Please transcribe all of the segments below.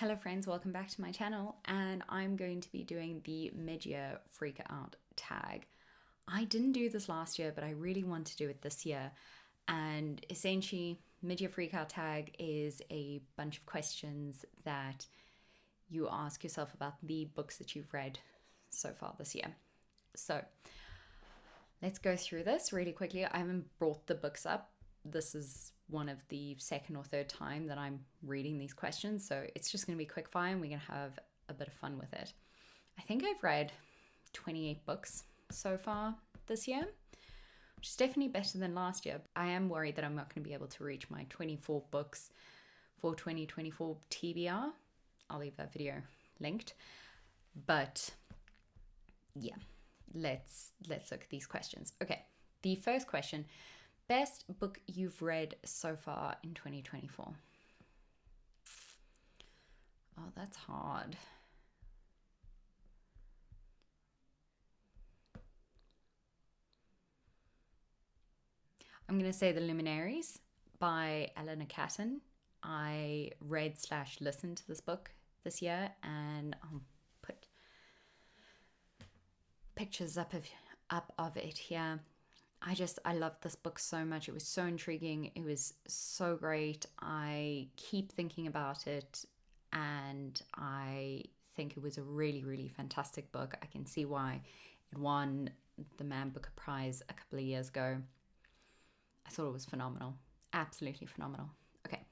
Hello friends, welcome back to my channel, and I'm going to be doing the mid-year Freakout Tag. I didn't do this last year, but I really want to do it this year. And essentially, mid-year Freakout Tag is a bunch of questions that you ask yourself about the books that you've read so far this year. So let's go through this really quickly. I haven't brought the books up. This is one of the second or third time that I'm reading these questions, so it's just going to be quick fire and we're going to have a bit of fun with it. I think I've read 28 books so far this year, which is definitely better than last year. I am worried that I'm not going to be able to reach my 24 books for 2024 TBR. I'll leave that video linked. But yeah, let's look at these questions. Okay, the first question: best book you've read so far in 2024? Oh, that's hard. I'm going to say The Luminaries by Eleanor Catton. I read/listened to this book this year, and I'll put pictures up of it here. I loved this book so much. It was so intriguing. It was so great. I keep thinking about it, and I think it was a really, really fantastic book. I can see why it won the Man Booker Prize a couple of years ago. I thought it was phenomenal. Absolutely phenomenal. Okay.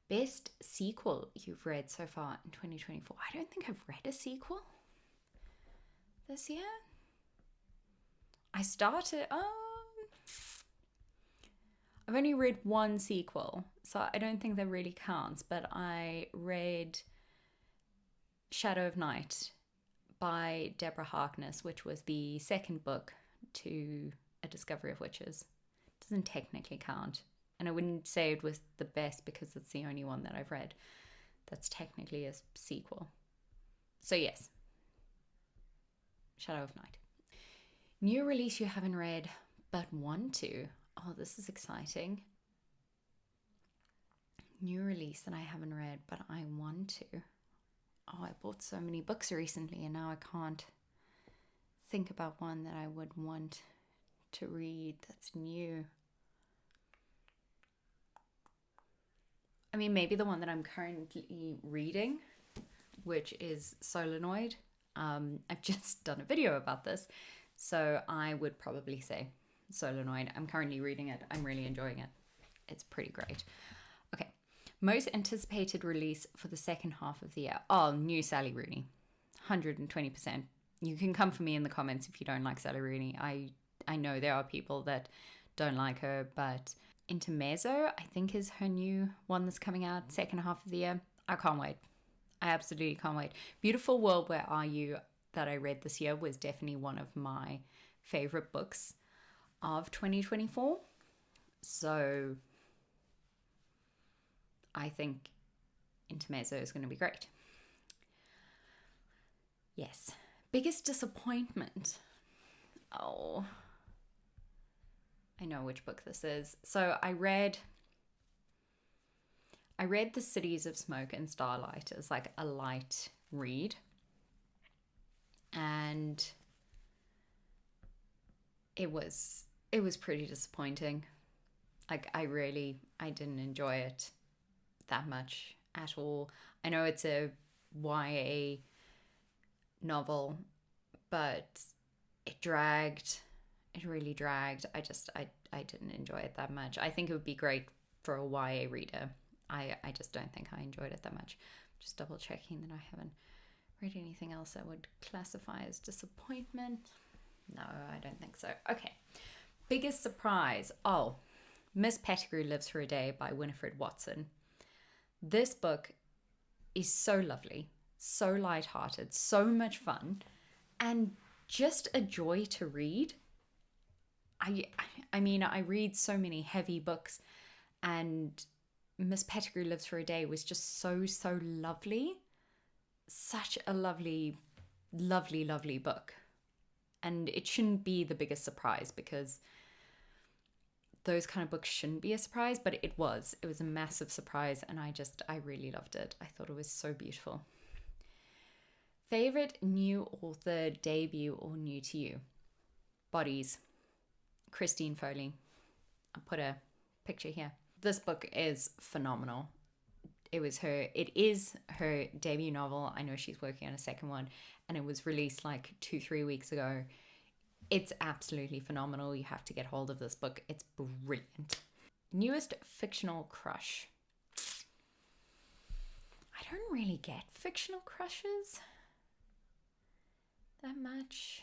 Best sequel you've read so far in 2024. I don't think I've read a sequel this year. I've only read one sequel, so I don't think that really counts, but I read Shadow of Night by Deborah Harkness, which was the second book to A Discovery of Witches. It doesn't technically count, and I wouldn't say it was the best because it's the only one that I've read that's technically a sequel. So yes, Shadow of Night. New release you haven't read but want to. Oh, this is exciting. New release that I haven't read but I want to. Oh, I bought so many books recently and now I can't think about one that I would want to read that's new. I mean, maybe the one that I'm currently reading, which is Solenoid. I've just done a video about this. So I would probably say Solenoid. I'm currently reading it. I'm really enjoying it. It's pretty great. Okay. Most anticipated release for the second half of the year. Oh, new Sally Rooney. 120%. You can come for me in the comments if you don't like Sally Rooney. I know there are people that don't like her, but Intermezzo, I think, is her new one that's coming out second half of the year. I can't wait. I absolutely can't wait. Beautiful World, Where Are You? That I read this year was definitely one of my favorite books of 2024. So I think Intermezzo is going to be great. Yes. Biggest disappointment. Oh, I know which book this is. So I read The Cities of Smoke and Starlight as like a light read. And it was pretty disappointing. Like I didn't enjoy it that much at all. I know it's a YA novel, but it dragged. It really dragged. I didn't enjoy it that much. I think it would be great for a YA reader. I just don't think I enjoyed it that much. Just double checking that I haven't read anything else that would classify as disappointment. No, I don't think so. Okay. Biggest surprise. Oh, Miss Pettigrew Lives for a Day by Winifred Watson. This book is so lovely, so lighthearted, so much fun, and just a joy to read. I mean, I read so many heavy books, and Miss Pettigrew Lives for a Day was just so lovely. Such a lovely, lovely, lovely book. And it shouldn't be the biggest surprise because those kind of books shouldn't be a surprise, but it was. It was a massive surprise, and I really loved it. I thought it was so beautiful. Favorite new author, debut, or new to you? Bodies. Christine Foley. I'll put a picture here. This book is phenomenal. It is her debut novel. I know she's working on a second one, and it was released like 2-3 weeks ago. It's absolutely phenomenal. You have to get hold of this book. It's brilliant. Newest fictional crush. I don't really get fictional crushes that much.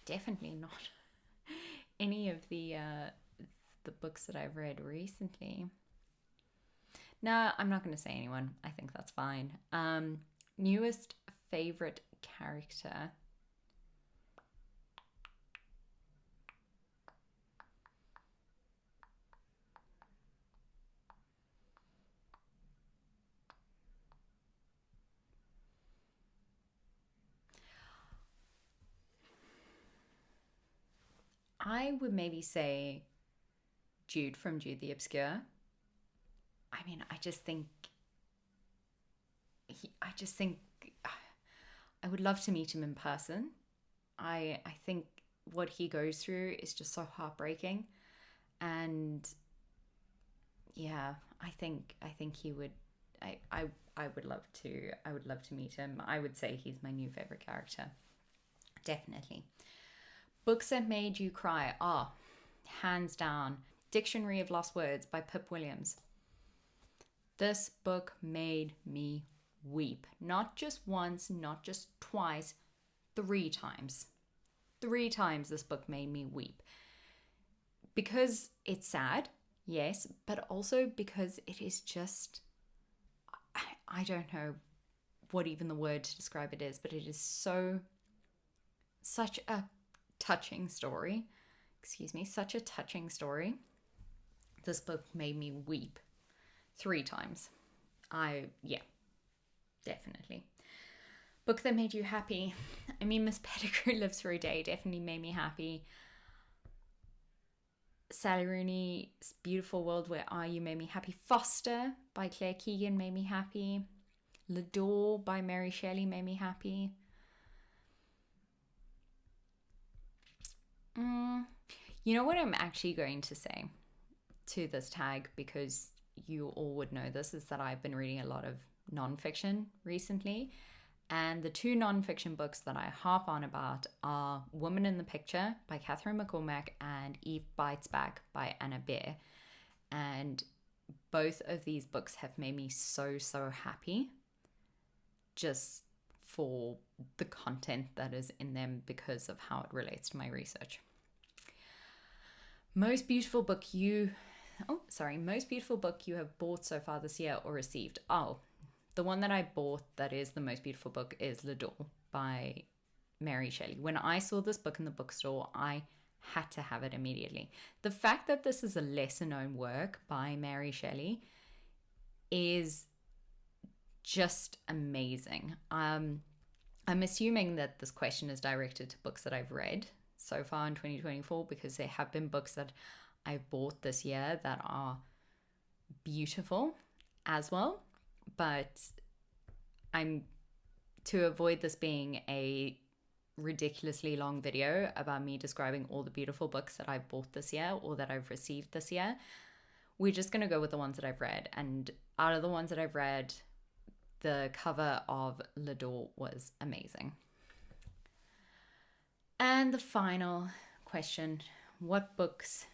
Definitely not any of the books that I've read recently. No, I'm not going to say anyone. I think that's fine. Newest favorite character. I would maybe say Jude from Jude the Obscure. I mean, I just think I would love to meet him in person. I think what he goes through is just so heartbreaking, and yeah, I think he would. I would love to meet him. I would say he's my new favorite character. Definitely. Books that made you cry. Hands down. Dictionary of Lost Words by Pip Williams. This book made me weep. Not just once, not just twice, 3 times. 3 times this book made me weep. Because it's sad, yes, but also because it is just, I don't know what even the word to describe it is, but it is such a touching story. Such a touching story. This book made me weep 3 times. Definitely. Book that made you happy. I mean, Miss Pettigrew Lives for a Day definitely made me happy. Sally Rooney's Beautiful World, Where Are You? Made me happy. Foster by Claire Keegan made me happy. L'Adore by Mary Shelley made me happy. You know what I'm actually going to say to this tag, because you all would know this, is that I've been reading a lot of nonfiction recently. And the 2 nonfiction books that I harp on about are Woman in the Picture by Catherine McCormack and Eve Bites Back by Anna Beer. And both of these books have made me so happy just for the content that is in them because of how it relates to my research. Most beautiful book you have bought so far this year or received. The one that I bought that is the most beautiful book is L'Adore by Mary Shelley. When I saw this book in the bookstore, I had to have it immediately. The fact that this is a lesser known work by Mary Shelley is just amazing. I'm assuming that this question is directed to books that I've read so far in 2024, because there have been books that I've bought this year that are beautiful as well. But to avoid this being a ridiculously long video about me describing all the beautiful books that I've bought this year or that I've received this year, we're just going to go with the ones that I've read. And out of the ones that I've read, the cover of L'Adore was amazing. And the final question, what books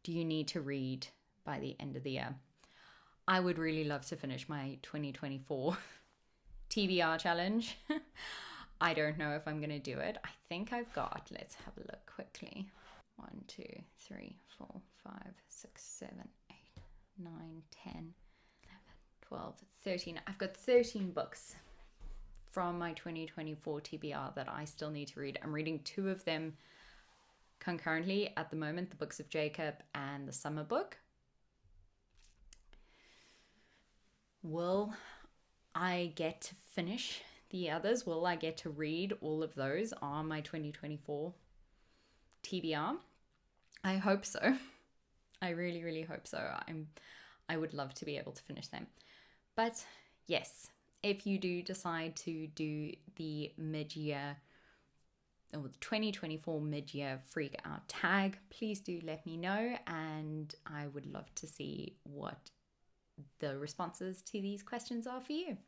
do you need to read by the end of the year? I would really love to finish my 2024 TBR challenge. I don't know if I'm going to do it. I think I've got, let's have a look quickly. 1, 2, 3, 4, 5, 6, 7, 8, 9, 10, 11, 12, 13. I've got 13 books from my 2024 TBR that I still need to read. I'm reading 2 of them concurrently at the moment, The Books of Jacob and The Summer Book. Will I get to finish The others, will I get to read all of those on my 2024 TBR? I hope so. I really, really hope so. I would love to be able to finish them. But yes, if you do decide to do the mid-year or the 2024 mid-year Freakout Tag, please do let me know, and I would love to see what the responses to these questions are for you.